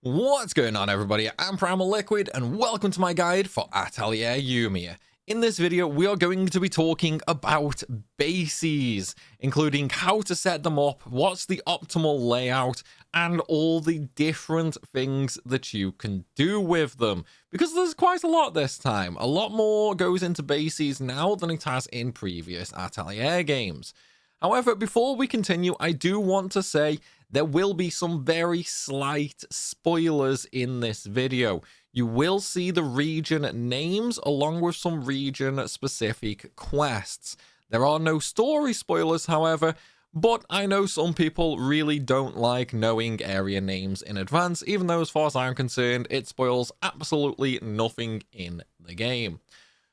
What's going on, everybody? I'm Primalliquid and welcome to my guide for Atelier Yumia. In this video, we are going to be talking about bases, including how to set them up, what's the optimal layout, and all the different things that you can do with them. Because there's quite a lot this time. A lot more goes into bases now than it has in previous Atelier games. However, before we continue, I do want to say there will be some very slight spoilers in this video. You will see the region names along with some region-specific quests. There are no story spoilers, however, but I know some people really don't like knowing area names in advance, even though as far as I'm concerned, it spoils absolutely nothing in the game.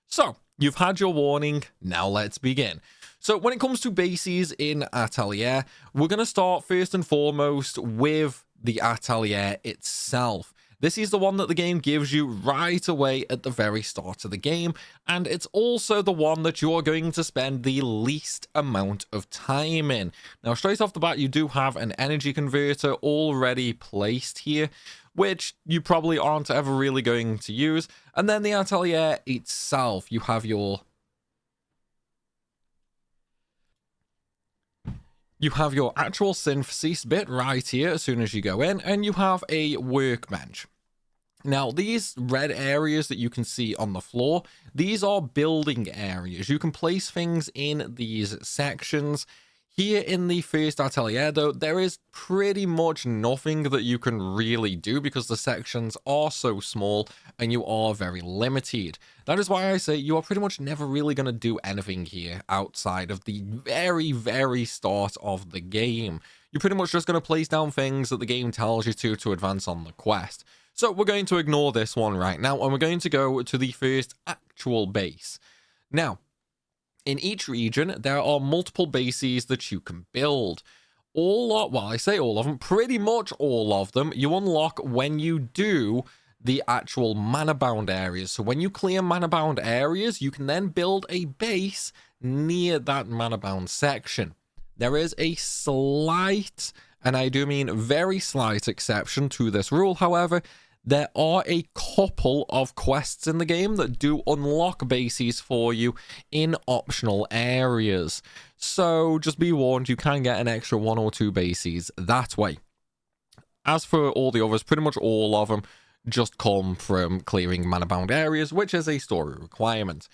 So, you've had your warning, now let's begin. So when it comes to bases in Atelier, we're going to start first and foremost with the Atelier itself. This is the one that the game gives you right away at the very start of the game, and it's also the one that you're going to spend the least amount of time in. Now, straight off the bat, you do have an energy converter already placed here, which you probably aren't ever really going to use. And then the Atelier itself, you have your actual synthesis bit right here as soon as you go in, and you have a workbench. Now, these red areas that you can see on the floor, these are building areas. You can place things in these sections. Here in the first Atelier, though, there is pretty much nothing that you can really do because the sections are so small and you are very limited. That is why I say you are pretty much never really going to do anything here outside of the very, very start of the game. You're pretty much just going to place down things that the game tells you to advance on the quest. So we're going to ignore this one right now, and we're going to go to the first actual base. Now, in each region, there are multiple bases that you can build. I say all of them, pretty much all of them, you unlock when you do the actual mana-bound areas. So when you clear mana-bound areas, you can then build a base near that mana-bound section. There is a slight, and I do mean very slight exception to this rule, however. There are a couple of quests in the game that do unlock bases for you in optional areas. So just be warned, you can get an extra 1 or 2 bases that way. As for all the others, pretty much all of them just come from clearing mana-bound areas, which is a story requirement.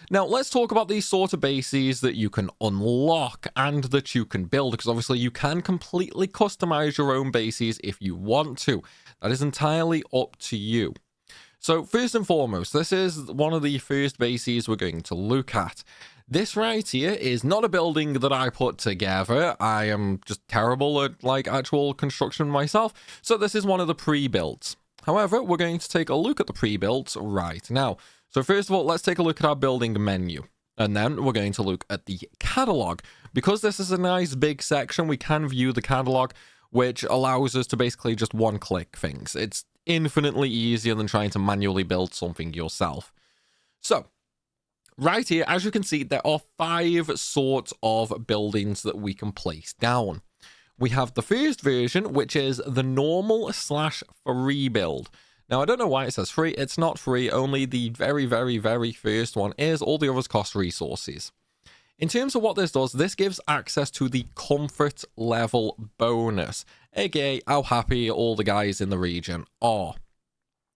Now, let's talk about these sort of bases that you can unlock and that you can build, because obviously you can completely customize your own bases if you want to. That is entirely up to you. So, first and foremost, this is one of the first bases we're going to look at. This right here is not a building that I put together. I am just terrible at, actual construction myself. So, this is one of the pre-builds. However, we're going to take a look at the pre-builds right now. So first of all, let's take a look at our building menu. And then we're going to look at the catalog. Because this is a nice big section, we can view the catalog, which allows us to basically just one-click things. It's infinitely easier than trying to manually build something yourself. So, right here, as you can see, there are 5 sorts of buildings that we can place down. We have the first version, which is the normal/free build. Now, I don't know why it says free. It's not free. Only the very, very, very first one is. All the others cost resources. In terms of what this does, this gives access to the comfort level bonus, aka how happy all the guys in the region are.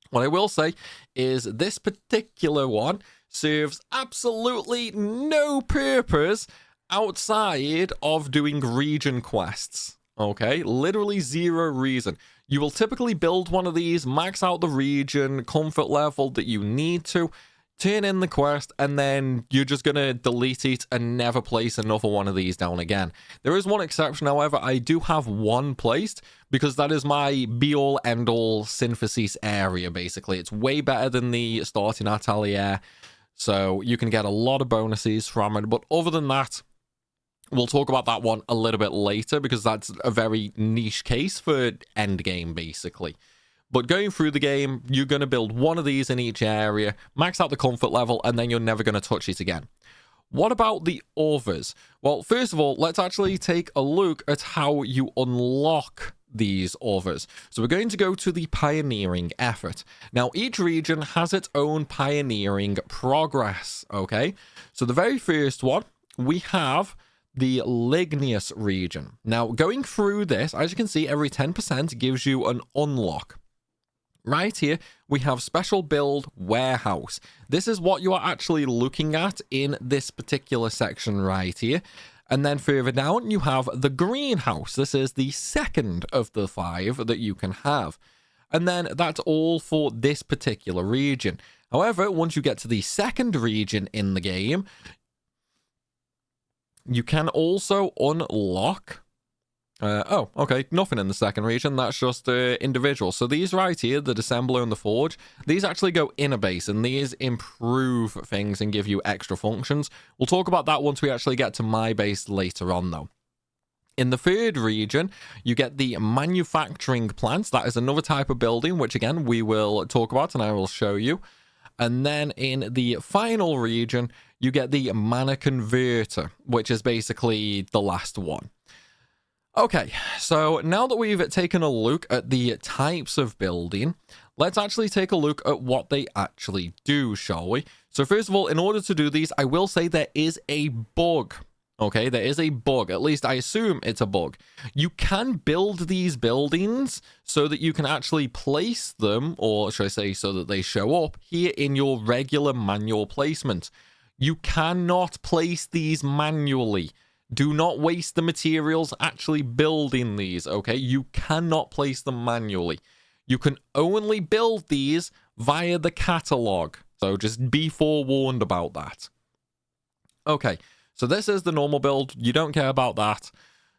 What I will say is this particular one serves absolutely no purpose outside of doing region quests. Okay, literally zero reason. You will typically build one of these, max out the region comfort level that you need to, turn in the quest, and then you're just going to delete it and never place another one of these down again. There is one exception, however. I do have one placed because that is my be-all, end-all synthesis area, basically. It's way better than the starting Atelier, so you can get a lot of bonuses from it. But other than that, we'll talk about that one a little bit later because that's a very niche case for endgame, basically. But going through the game, you're going to build one of these in each area, max out the comfort level, and then you're never going to touch it again. What about the others? Well, first of all, let's actually take a look at how you unlock these others. So we're going to go to the pioneering effort. Now, each region has its own pioneering progress, okay? So the very first one, we have the Ligneous region. Now, going through this, as you can see, every 10% gives you an unlock. Right here, we have special build warehouse. This is what you are actually looking at in this particular section right here. And then further down, you have the greenhouse. This is the second of the 5 that you can have. And then that's all for this particular region. However, once you get to the second region in the game, you can also unlock... oh, okay, nothing in the second region, that's just individual. So these right here, the Dissembler and the Forge, these actually go in a base, and these improve things and give you extra functions. We'll talk about that once we actually get to my base later on, though. In the third region, you get the manufacturing plants. That is another type of building, which again, we will talk about and I will show you. And then in the final region, you get the mana converter, which is basically the last one. Okay, so now that we've taken a look at the types of building, let's actually take a look at what they actually do, shall we? So first of all, in order to do these, I will say there is a bug. Okay, there is a bug. At least I assume it's a bug. You can build these buildings so that you can actually place them, or should I say so that they show up here in your regular manual placement. You cannot place these manually. Do not waste the materials actually building these, okay? You cannot place them manually. You can only build these via the catalog. So just be forewarned about that. Okay, so this is the normal build. You don't care about that.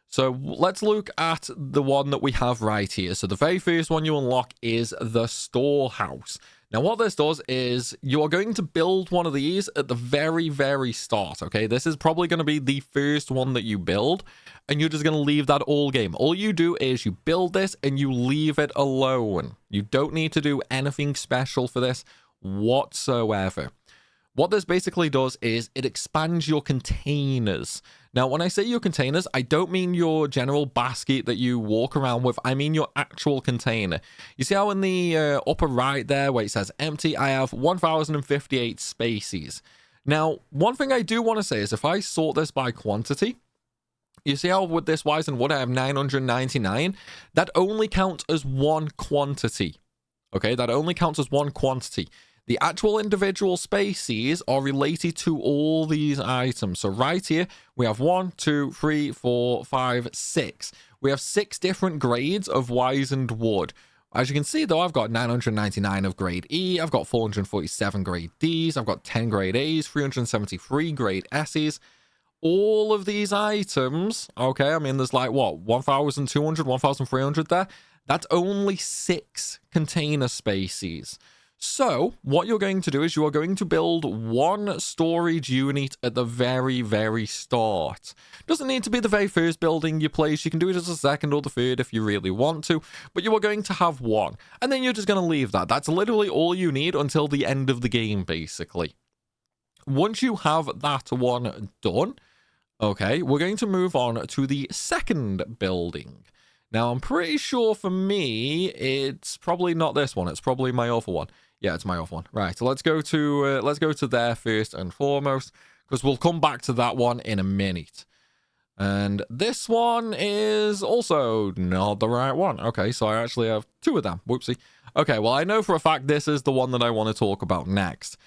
So let's look at the one that we have right here. So the very first one you unlock is the storehouse. Now, what this does is you are going to build one of these at the very, very start, okay? This is probably going to be the first one that you build, and you're just going to leave that all game. All you do is you build this and you leave it alone. You don't need to do anything special for this whatsoever. What this basically does is it expands your containers. Now, when I say your containers, I don't mean your general basket that you walk around with. I mean your actual container. You see how in the upper right there where it says empty, I have 1,058 spaces. Now, one thing I do want to say is if I sort this by quantity, you see how with this Wise and Wood I have 999? That only counts as one quantity. Okay, that only counts as one quantity. The actual individual species are related to all these items. So right here, we have 1, 2, 3, 4, 5, 6. We have 6 different grades of wizened wood. As you can see, though, I've got 999 of grade E. I've got 447 grade Ds. I've got 10 grade As, 373 grade Ss. All of these items, okay, I mean, there's like, what, 1,200, 1,300 there? That's only 6 container species. So what you're going to do is you are going to build one storage unit at the very, very start. Doesn't need to be the very first building you place. You can do it as a second or the third if you really want to, but you are going to have one. And then you're just going to leave that. That's literally all you need until the end of the game, basically. Once you have that one done, okay, we're going to move on to the second building. Now, I'm pretty sure for me, it's probably not this one. It's probably my other one. Yeah, it's my other one. Right, so let's go to there first and foremost, because we'll come back to that one in a minute. And this one is also not the right one. Okay, so I actually have 2 of them. Whoopsie. Okay, well, I know for a fact this is the one that I want to talk about next.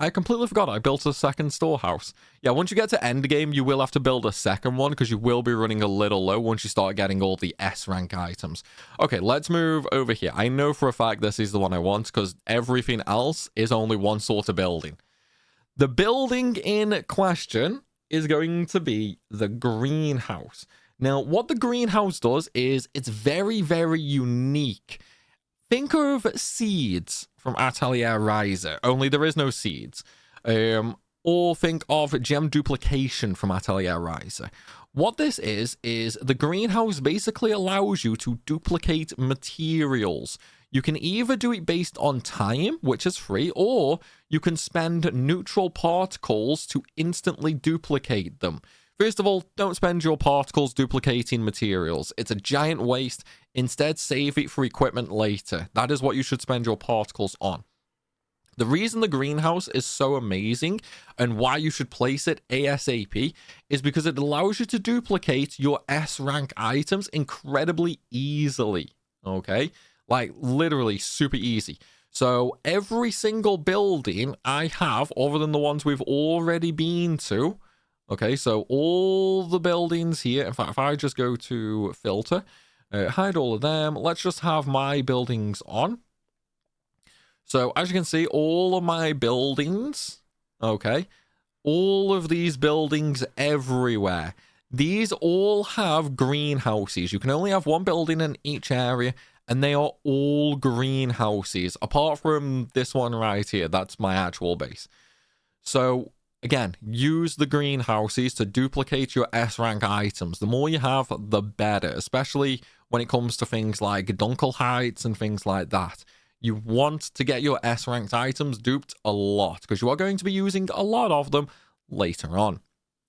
I completely forgot I built a second storehouse. Yeah, once you get to end game, you will have to build a second one because you will be running a little low once you start getting all the S rank items. Okay, let's move over here. I know for a fact this is the one I want because everything else is only one sort of building. The building in question is going to be the greenhouse. Now, what the greenhouse does is it's very, very unique. Think of seeds from Atelier Ryza, only there is no seeds. Or think of gem duplication from Atelier Ryza. What this is the greenhouse basically allows you to duplicate materials. You can either do it based on time, which is free, or you can spend neutral particles to instantly duplicate them. First of all, don't spend your particles duplicating materials. It's a giant waste. Instead, save it for equipment later. That is what you should spend your particles on. The reason the greenhouse is so amazing and why you should place it ASAP is because it allows you to duplicate your S rank items incredibly easily. Okay? Like literally super easy. So every single building I have, other than the ones we've already been to, okay, so all the buildings here, in fact, if I just go to filter, hide all of them, let's just have my buildings on. So as you can see, all of my buildings, okay, all of these buildings everywhere, these all have greenhouses. You can only have one building in each area, and they are all greenhouses, apart from this one right here. That's my actual base. So again, use the greenhouses to duplicate your S rank items. The more you have, the better, especially when it comes to things like Dunkel heights and things like that. You want to get your S ranked items duped a lot because you are going to be using a lot of them later on.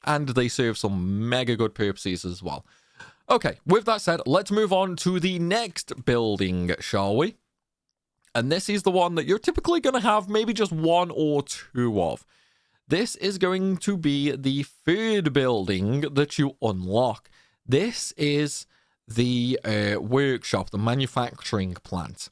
And they serve some mega good purposes as well. Okay, with that said, let's move on to the next building, shall we? And this is the one that you're typically going to have maybe just one or two of. This is going to be the third building that you unlock. This is the workshop, the manufacturing plant.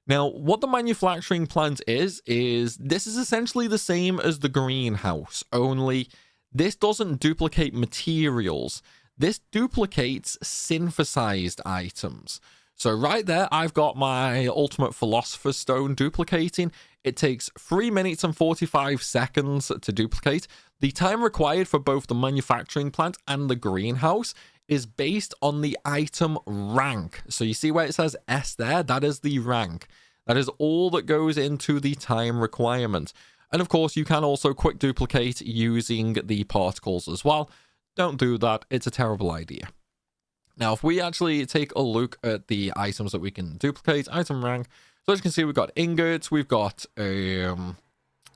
Now, what the manufacturing plant is this is essentially the same as the greenhouse, only this doesn't duplicate materials. This duplicates synthesized items. So right there, I've got my Ultimate Philosopher's Stone duplicating. It takes 3 minutes and 45 seconds to duplicate. The time required for both the manufacturing plant and the greenhouse is based on the item rank. So you see where it says S there? That is the rank. That is all that goes into the time requirement. And of course, you can also quick duplicate using the particles as well. Don't do that. It's a terrible idea. Now, if we actually take a look at the items that we can duplicate, item rank. So as you can see, we've got ingots, we've got red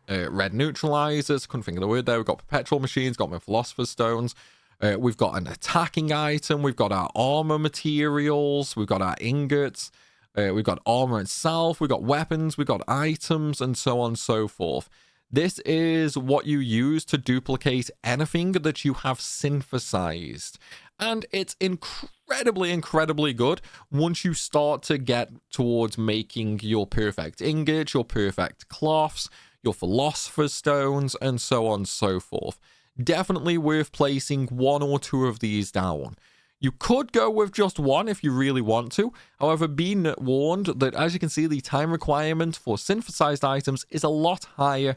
neutralizers, couldn't think of the word there. We've got perpetual machines, got my philosopher's stones. We've got an attacking item. We've got our armor materials. We've got our ingots. We've got armor itself. We've got weapons. We've got items and so on and so forth. This is what you use to duplicate anything that you have synthesized. And it's incredibly good once you start to get towards making your perfect ingot, your perfect cloths, your philosopher's stones, and so on and so forth. Definitely worth placing one or two of these down. You could go with just one if you really want to. However, be warned that, as you can see, the time requirement for synthesized items is a lot higher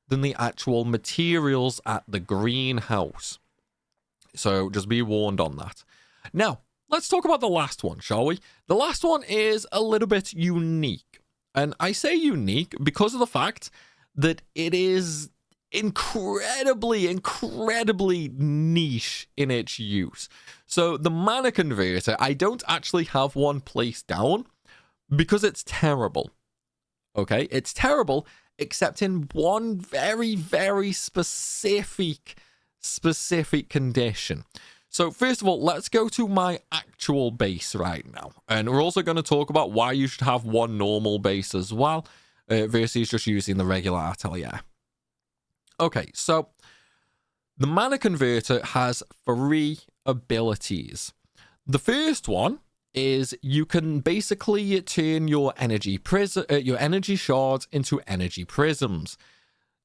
than the actual materials at the greenhouse. So just be warned on that. Now, let's talk about the last one, shall we? The last one is a little bit unique. And I say unique because of the fact that it is incredibly niche in its use. So the mana converter, I don't actually have one placed down because it's terrible. Okay, it's terrible except in one very specific condition. So first of all, let's go to my actual base right now. And we're also going to talk about why you should have one normal base as well versus just using the regular Atelier. Okay, so the mana converter has 3 abilities. The first one is you can basically turn your energy shards into energy prisms.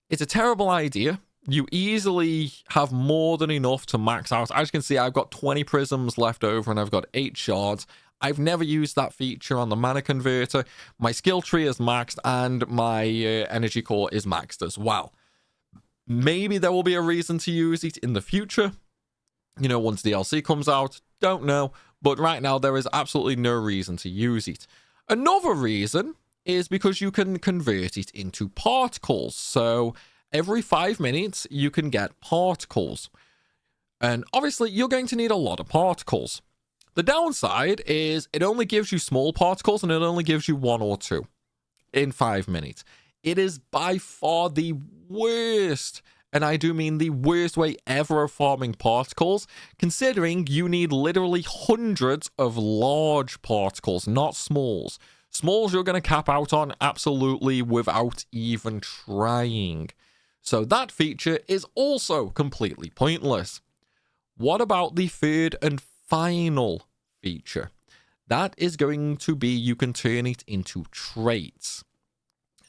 It's a terrible idea. You easily have more than enough to max out. As you can see, I've got 20 prisms left over and I've got 8 shards. I've never used that feature on the mana converter. My skill tree is maxed and my energy core is maxed as well. Maybe there will be a reason to use it in the future. You know, once DLC comes out, don't know. But right now, there is absolutely no reason to use it. Another reason is because you can convert it into particles. So every 5 minutes, you can get particles. And obviously, you're going to need a lot of particles. The downside is it only gives you small particles and it only gives you 1 or 2 in 5 minutes. It is by far the worst And I do mean the worst way ever of farming particles, considering you need literally hundreds of large particles, not smalls. Smalls you're going to cap out on absolutely without even trying. So that feature is also completely pointless. What about the third and final feature? That is going to be you can turn it into traits.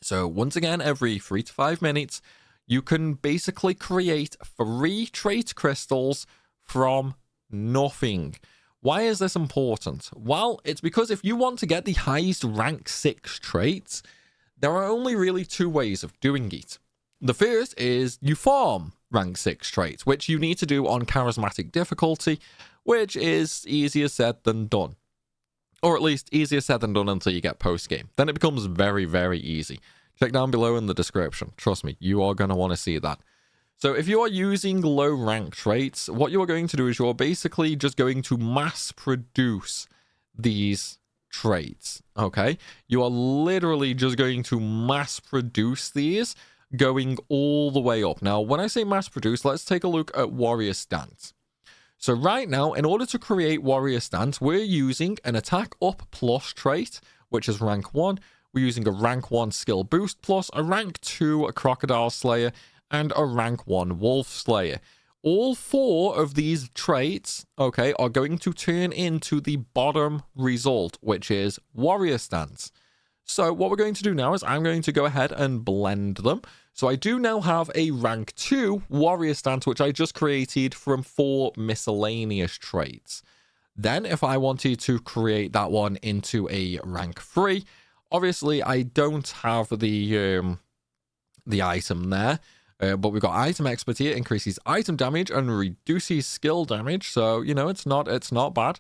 So once again, every 3 to 5 minutes, you can basically create 3 trait crystals from nothing. Why is this important? Well, it's because if you want to get the highest rank 6 traits, there are only really 2 ways of doing it. The first is you farm rank 6 traits, which you need to do on charismatic difficulty, which is easier said than done. Or at least easier said than done until you get post-game. Then it becomes very, very easy. Check down below in the description. Trust me, you are going to want to see that. So if you are using low rank traits, what you are going to do is you're basically just going to mass produce these traits, okay? You are literally just going to mass produce these going all the way up. Now, when I say mass produce, let's take a look at warrior stance. So right now, in order to create warrior stance, we're using an attack up plus trait, which is rank 1. We're using a rank 1 skill boost plus, a rank 2 crocodile slayer, and a rank 1 wolf slayer. All 4 of these traits, okay, are going to turn into the bottom result, which is warrior stance. So what we're going to do now is I'm going to go ahead and blend them. So I do now have a rank 2 warrior stance, which I just created from 4 miscellaneous traits. Then if I wanted to create that one into a rank 3, obviously I don't have the item there, but we've got item expert here, increases item damage and reduces skill damage. So, you know, it's not bad.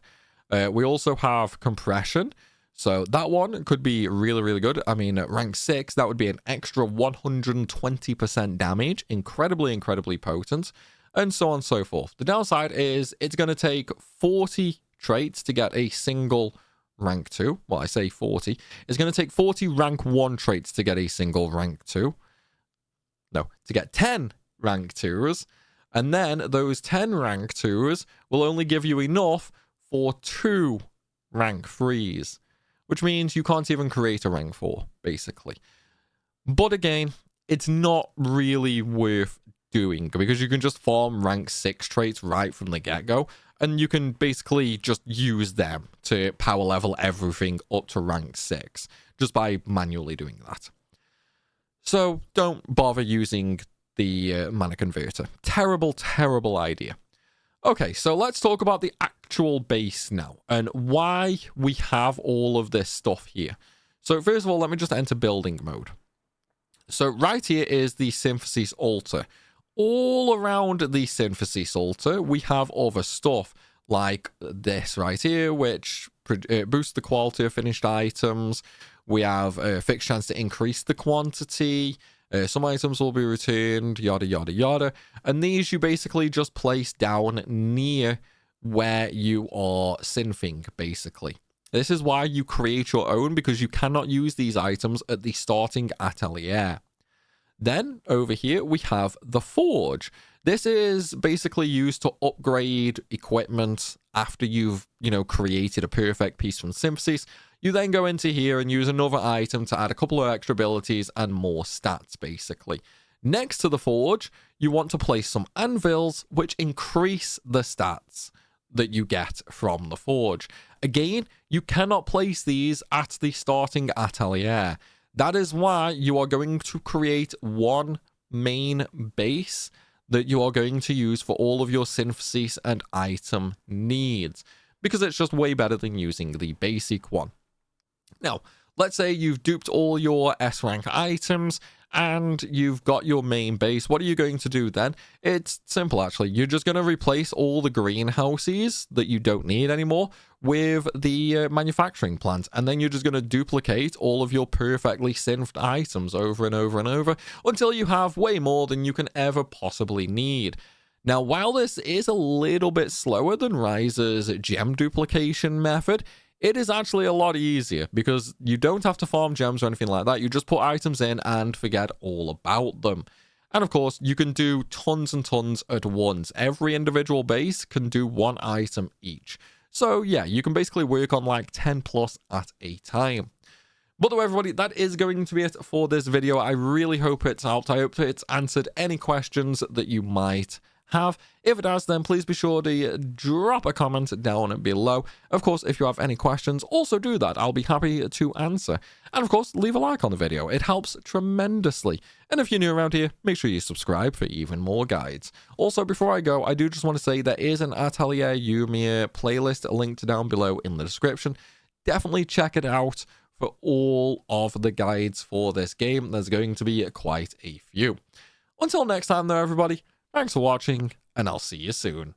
We also have compression. So that one could be really, really good. I mean, at rank 6, that would be an extra 120% damage. Incredibly, incredibly potent. And so on and so forth. The downside is it's going to take 40 traits to get a single rank 2. Well, I say 40. It's going to take 40 rank 1 traits to get a single rank 2. No, to get 10 rank 2s. And then those 10 rank 2s will only give you enough for 2 rank 3s. Which means you can't even create a rank 4, basically. But again, it's not really worth doing, because you can just farm rank 6 traits right from the get-go, and you can basically just use them to power level everything up to rank 6, just by manually doing that. So don't bother using the mana converter. Terrible, terrible idea. Okay, so let's talk about the actual base now, and why we have all of this stuff here. So first of all, let me just enter building mode. So right here is the synthesis altar. All around the synthesis altar, we have other stuff like this right here, which boosts the quality of finished items. We have a fixed chance to increase the quantity. Some items will be returned, yada, yada, yada. And these you basically just place down near where you are synthing, basically. This is why you create your own, because you cannot use these items at the starting atelier. Then, over here, we have the forge. This is basically used to upgrade equipment after you've, created a perfect piece from synthesis. You then go into here and use another item to add a couple of extra abilities and more stats, basically. Next to the forge, you want to place some anvils, which increase the stats that you get from the forge. Again, you cannot place these at the starting atelier. That is why you are going to create one main base that you are going to use for all of your synthesis and item needs, because it's just way better than using the basic one. Now, let's say you've duped all your S-rank items and you've got your main base. What are you going to do then? It's simple, actually. You're just going to replace all the greenhouses that you don't need anymore with the manufacturing plant. And then you're just going to duplicate all of your perfectly synthed items over and over and over until you have way more than you can ever possibly need. Now, while this is a little bit slower than Ryza's gem duplication method, it is actually a lot easier because you don't have to farm gems or anything like that. You just put items in and forget all about them. And of course, you can do tons and tons at once. Every individual base can do one item each. So yeah, you can basically work on like 10 plus at a time. But though, everybody, that is going to be it for this video. I really hope it's helped. I hope it's answered any questions that you might have. If it has, then please be sure to drop a comment down below. Of course, if you have any questions, also do that. I'll be happy to answer. And of course, leave a like on the video. It helps tremendously. And if you're new around here, make sure you subscribe for even more guides. Also, before I go, I do just want to say there is an Atelier Yumia playlist linked down below in the description. Definitely check it out for all of the guides for this game. There's going to be quite a few. Until next time though, everybody, thanks for watching, and I'll see you soon.